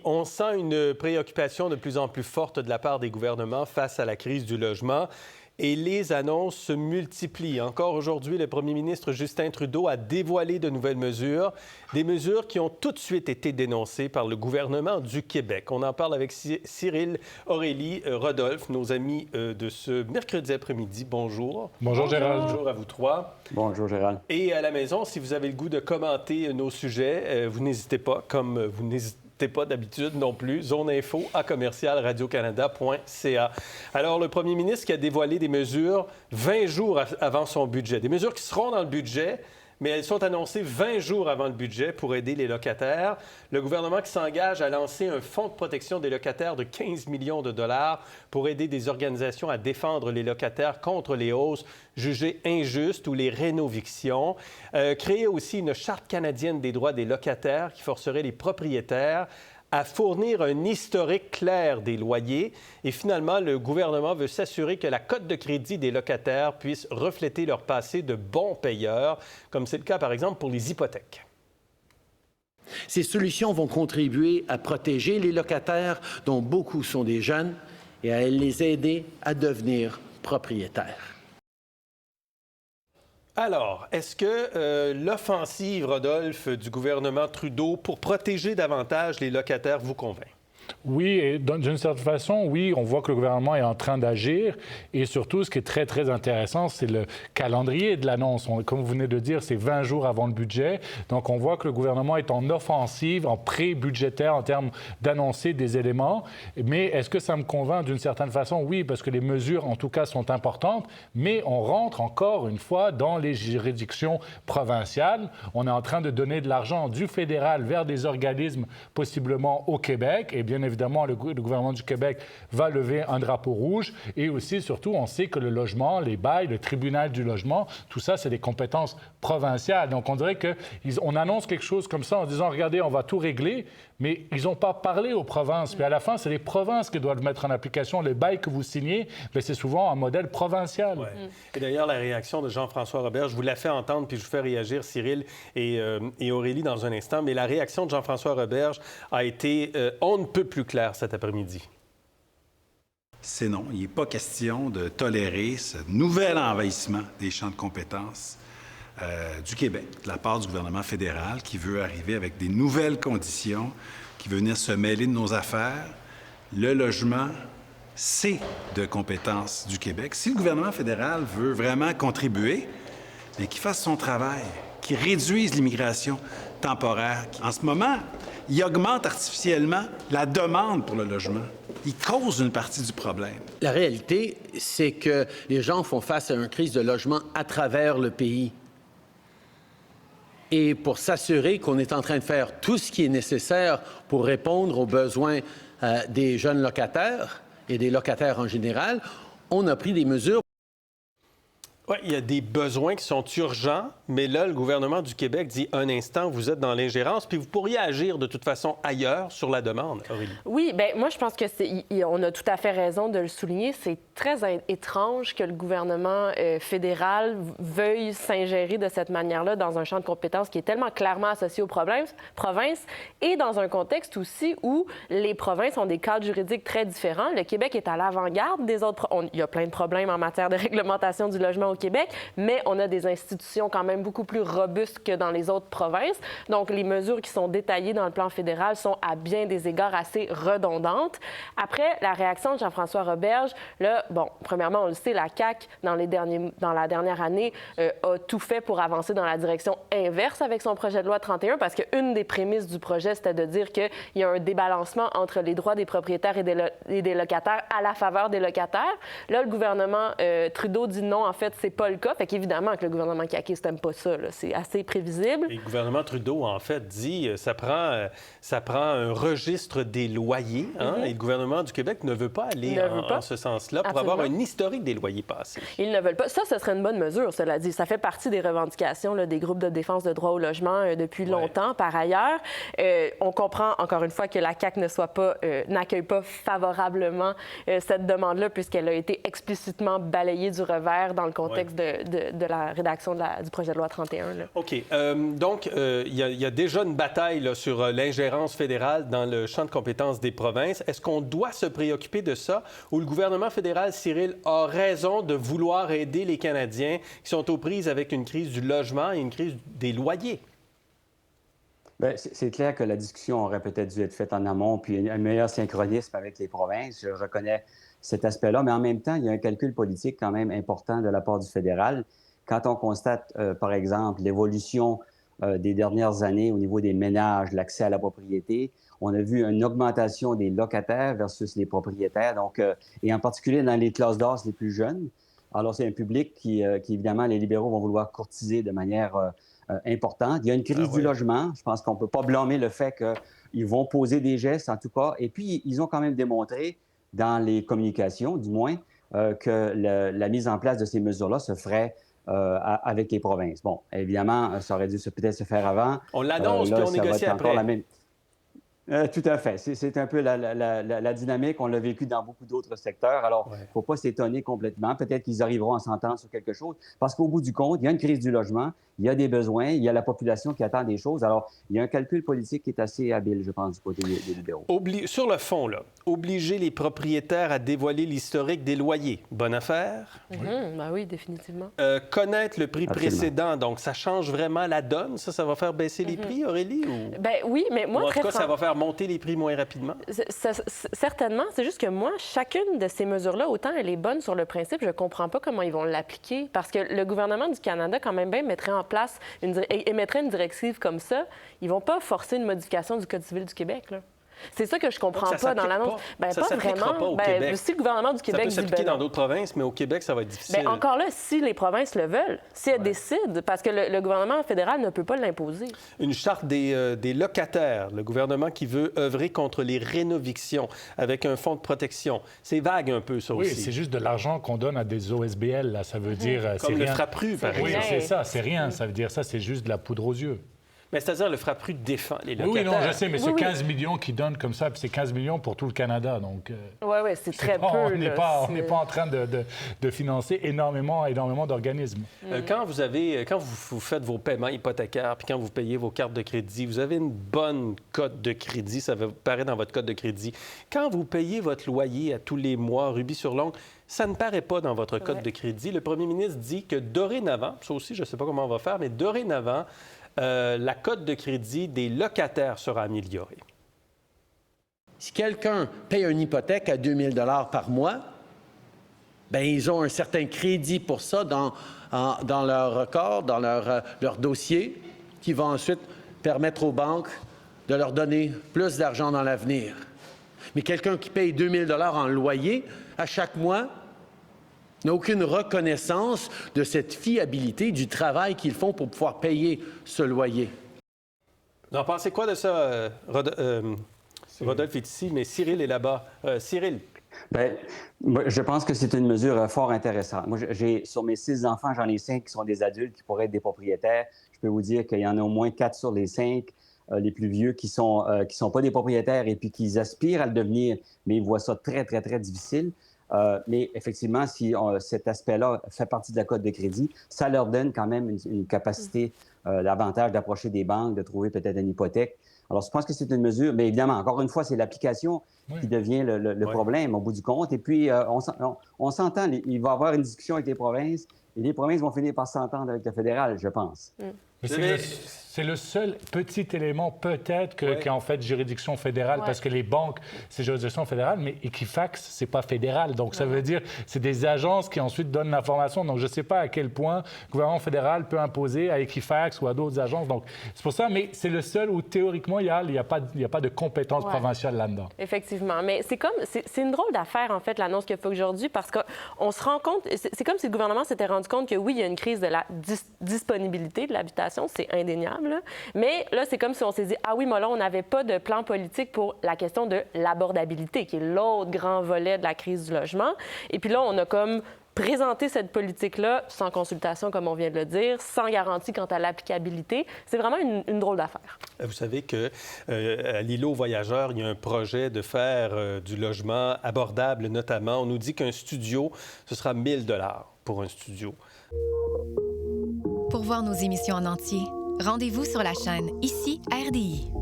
on sent une préoccupation de plus en plus forte de la part des gouvernements face à la crise du logement. Et les annonces se multiplient. Encore aujourd'hui, le premier ministre Justin Trudeau a dévoilé de nouvelles mesures, des mesures qui ont tout de suite été dénoncées par le gouvernement du Québec. On en parle avec Cyril, Aurélie, Rodolphe, nos amis de ce mercredi après-midi. Bonjour. Bonjour, Gérald. Bonjour à vous trois. Bonjour, Gérald. Et à la maison, si vous avez le goût de commenter nos sujets, vous n'hésitez pas, comme vous n'hésitez pas d'habitude non plus, zoneinfo@radiocanada.ca. Alors, le premier ministre qui a dévoilé des mesures 20 jours avant son budget, des mesures qui seront dans le budget, mais elles sont annoncées 20 jours avant le budget pour aider les locataires. Le gouvernement qui s'engage à lancer un fonds de protection des locataires de 15 millions de dollars pour aider des organisations à défendre les locataires contre les hausses jugées injustes ou les rénovictions. Créer aussi une charte canadienne des droits des locataires qui forcerait les propriétaires à fournir un historique clair des loyers. Et finalement, le gouvernement veut s'assurer que la cote de crédit des locataires puisse refléter leur passé de bons payeurs, comme c'est le cas, par exemple, pour les hypothèques. Ces solutions vont contribuer à protéger les locataires, dont beaucoup sont des jeunes, et à les aider à devenir propriétaires. Alors, est-ce que l'offensive, Rodolphe, du gouvernement Trudeau pour protéger davantage les locataires vous convainc? Oui, et d'une certaine façon, oui, on voit que le gouvernement est en train d'agir. Et surtout, ce qui est très, très intéressant, c'est le calendrier de l'annonce. Comme vous venez de dire, c'est 20 jours avant le budget. Donc, on voit que le gouvernement est en offensive, en pré-budgétaire en termes d'annoncer des éléments. Mais est-ce que ça me convainc d'une certaine façon? Oui, parce que les mesures, en tout cas, sont importantes. Mais on rentre encore une fois dans les juridictions provinciales. On est en train de donner de l'argent du fédéral vers des organismes possiblement au Québec. Et bien évidemment, le gouvernement du Québec va lever un drapeau rouge. Et aussi, surtout, on sait que le logement, les bails, le tribunal du logement, tout ça, c'est des compétences provinciales. Donc, on dirait qu'on annonce quelque chose comme ça en disant, regardez, on va tout régler, mais ils n'ont pas parlé aux provinces. Puis à la fin, c'est les provinces qui doivent mettre en application les bails que vous signez. Mais c'est souvent un modèle provincial. Ouais. Et d'ailleurs, la réaction de Jean-François Roberge, je vous la fais entendre, puis je vous fais réagir, Cyril et Aurélie, dans un instant. Mais la réaction de Jean-François Roberge a été on ne peut plus claire cet après-midi. C'est non. Il n'est pas question de tolérer ce nouvel envahissement des champs de compétences du Québec, de la part du gouvernement fédéral qui veut arriver avec des nouvelles conditions, qui veut venir se mêler de nos affaires. Le logement, c'est de compétences du Québec. Si le gouvernement fédéral veut vraiment contribuer, bien, qu'il fasse son travail, qu'il réduise l'immigration temporaire. En ce moment, il augmente artificiellement la demande pour le logement. Il cause une partie du problème. La réalité, c'est que les gens font face à une crise de logement à travers le pays. Et pour s'assurer qu'on est en train de faire tout ce qui est nécessaire pour répondre aux besoins des jeunes locataires et des locataires en général, on a pris des mesures. Oui, il y a des besoins qui sont urgents, mais là, le gouvernement du Québec dit un instant, vous êtes dans l'ingérence, puis vous pourriez agir de toute façon ailleurs sur la demande, Aurélie. Oui, bien, moi, je pense que on a tout à fait raison de le souligner. C'est très étrange que le gouvernement fédéral veuille s'ingérer de cette manière-là dans un champ de compétences qui est tellement clairement associé aux provinces et dans un contexte aussi où les provinces ont des cadres juridiques très différents. Le Québec est à l'avant-garde des autres. Il y a plein de problèmes en matière de réglementation du logement au Québec, mais on a des institutions quand même beaucoup plus robustes que dans les autres provinces. Donc, les mesures qui sont détaillées dans le plan fédéral sont à bien des égards assez redondantes. Après, la réaction de Jean-François Roberge, là, bon, premièrement, on le sait, la CAQ, dans la dernière année, a tout fait pour avancer dans la direction inverse avec son projet de loi 31, parce qu'une des prémices du projet, c'était de dire qu'il y a un débalancement entre les droits des propriétaires et des locataires à la faveur des locataires. Là, le gouvernement Trudeau dit non, en fait, c'est pas le cas. Fait qu'évidemment que le gouvernement caquiste n'aime pas ça. Là. C'est assez prévisible. Et le gouvernement Trudeau, en fait, dit ça prend un registre des loyers. Hein? Et le gouvernement du Québec ne veut pas aller en ce sens-là pour avoir un historique des loyers passés. Ils ne veulent pas. Ça, ce serait une bonne mesure, cela dit. Ça fait partie des revendications là, des groupes de défense de droit au logement depuis longtemps, par ailleurs. On comprend, encore une fois, que la CAQ n'accueille pas favorablement cette demande-là, puisqu'elle a été explicitement balayée du revers dans le contexte contexte de la rédaction du projet de loi 31. Là. OK. Donc, il y a déjà une bataille là, sur l'ingérence fédérale dans le champ de compétences des provinces. Est-ce qu'on doit se préoccuper de ça ou le gouvernement fédéral, Cyril, a raison de vouloir aider les Canadiens qui sont aux prises avec une crise du logement et une crise des loyers? Bien, c'est clair que la discussion aurait peut-être dû être faite en amont, puis un meilleur synchronisme avec les provinces. Je reconnais cet aspect-là, mais en même temps, il y a un calcul politique quand même important de la part du fédéral. Quand on constate, par exemple, l'évolution des dernières années au niveau des ménages, l'accès à la propriété, on a vu une augmentation des locataires versus les propriétaires, donc, et en particulier dans les classes d'âge les plus jeunes. Alors, c'est un public qui, évidemment, les libéraux vont vouloir courtiser de manière importante. Il y a une crise du logement. Je pense qu'on ne peut pas blâmer le fait qu'ils vont poser des gestes, en tout cas. Et puis, ils ont quand même démontré, dans les communications, du moins, que la mise en place de ces mesures-là se ferait avec les provinces. Bon, évidemment, ça aurait dû peut-être se faire avant. On l'annonce, puis on négocie après. Tout à fait. C'est un peu la dynamique. On l'a vécu dans beaucoup d'autres secteurs. Alors, il ne faut pas s'étonner complètement. Peut-être qu'ils arriveront à s'entendre sur quelque chose. Parce qu'au bout du compte, il y a une crise du logement, il y a des besoins, il y a la population qui attend des choses. Alors, il y a un calcul politique qui est assez habile, je pense, du côté des libéraux. Sur le fond, là, obliger les propriétaires à dévoiler l'historique des loyers, bonne affaire? Ben oui, définitivement. Connaître le prix Absolument. précédent, donc ça change vraiment la donne? Ça va faire baisser les prix, Aurélie? Ou... Ben oui, mais moi, ou en tout cas, ça va faire monter les prix moins rapidement? Certainement. C'est juste que moi, chacune de ces mesures-là, autant elle est bonne sur le principe, je ne comprends pas comment ils vont l'appliquer. Parce que le gouvernement du Canada, quand même bien, mettrait en place, émettrait une directive comme ça. Ils ne vont pas forcer une modification du Code civil du Québec, là. C'est ça que je comprends pas dans l'annonce. Ben, ça pas vraiment. Pas au Québec. Si le gouvernement du Québec ça peut s'appliquer dans d'autres provinces, mais au Québec, ça va être difficile. Bien, encore là, si les provinces le veulent, si elles décident, parce que le gouvernement fédéral ne peut pas l'imposer. Une charte des locataires, le gouvernement qui veut œuvrer contre les rénovictions avec un fonds de protection. C'est vague un peu, ça aussi. Oui, c'est juste de l'argent qu'on donne à des OSBL, là. Ça veut dire... Comme le FRAPRU, par exemple. Oui, c'est ça, c'est rien. Ça veut dire ça, c'est juste de la poudre aux yeux. Mais c'est-à-dire, le FRAPRU défend les locataires. Oui, non, je sais, mais c'est 15 millions qu'ils donnent comme ça, puis c'est 15 millions pour tout le Canada, donc... Oui, c'est très peu. On n'est pas en train de financer énormément d'organismes. Quand vous faites vos paiements hypothécaires, puis quand vous payez vos cartes de crédit, vous avez une bonne cote de crédit, ça paraît dans votre cote de crédit. Quand vous payez votre loyer à tous les mois, rubis sur l'ongle, ça ne paraît pas dans votre cote de crédit. Le premier ministre dit que dorénavant, ça aussi, je ne sais pas comment on va faire, mais dorénavant, la cote de crédit des locataires sera améliorée. Si quelqu'un paye une hypothèque à 2 000 $ par mois, bien, ils ont un certain crédit pour ça dans leur record, dans leur dossier, qui va ensuite permettre aux banques de leur donner plus d'argent dans l'avenir. Mais quelqu'un qui paye 2 000 $ en loyer à chaque mois n'a aucune reconnaissance de cette fiabilité du travail qu'ils font pour pouvoir payer ce loyer. Vous en pensez quoi de ça, Rodolphe est ici, mais Cyril est là-bas. Cyril. Bien, moi, je pense que c'est une mesure fort intéressante. Moi, sur mes 6 enfants, j'en ai 5 qui sont des adultes qui pourraient être des propriétaires. Je peux vous dire qu'il y en a au moins 4 sur les 5, les plus vieux, qui sont pas des propriétaires et puis qui aspirent à le devenir, mais ils voient ça très, très, très difficile. Mais effectivement, si cet aspect-là fait partie de la cote de crédit, ça leur donne quand même une capacité davantage d'approcher des banques, de trouver peut-être une hypothèque. Alors, je pense que c'est une mesure, mais évidemment, encore une fois, c'est l'application qui devient le problème au bout du compte. Et puis, on s'entend, il va y avoir une discussion avec les provinces et les provinces vont finir par s'entendre avec le fédéral, je pense. Mais c'est le seul petit élément peut-être qu'il y a en fait juridiction fédérale, parce que les banques, c'est juridiction fédérale, mais Equifax, c'est pas fédéral. Donc, ça veut dire c'est des agences qui ensuite donnent l'information. Donc, je ne sais pas à quel point le gouvernement fédéral peut imposer à Equifax ou à d'autres agences. Donc, c'est pour ça, mais c'est le seul où théoriquement, il n'y a pas de compétence provinciale là-dedans. Effectivement. Mais c'est une drôle d'affaire, en fait, l'annonce qu'il y a fait aujourd'hui, parce qu'on se rend compte, c'est comme si le gouvernement s'était rendu compte que oui, il y a une crise de la disponibilité de l'habitation, c'est indéniable. abordable. Là. Mais là, c'est comme si on s'est dit, ah oui, mais là, on n'avait pas de plan politique pour la question de l'abordabilité, qui est l'autre grand volet de la crise du logement. Et puis là, on a comme présenter cette politique-là sans consultation, comme on vient de le dire, sans garantie quant à l'applicabilité. C'est vraiment une drôle d'affaire. Vous savez qu'à l'îlot voyageurs, il y a un projet de faire du logement abordable, notamment. On nous dit qu'un studio, ce sera 1 000 $ pour un studio. Pour voir nos émissions en entier, rendez-vous sur la chaîne Ici RDI.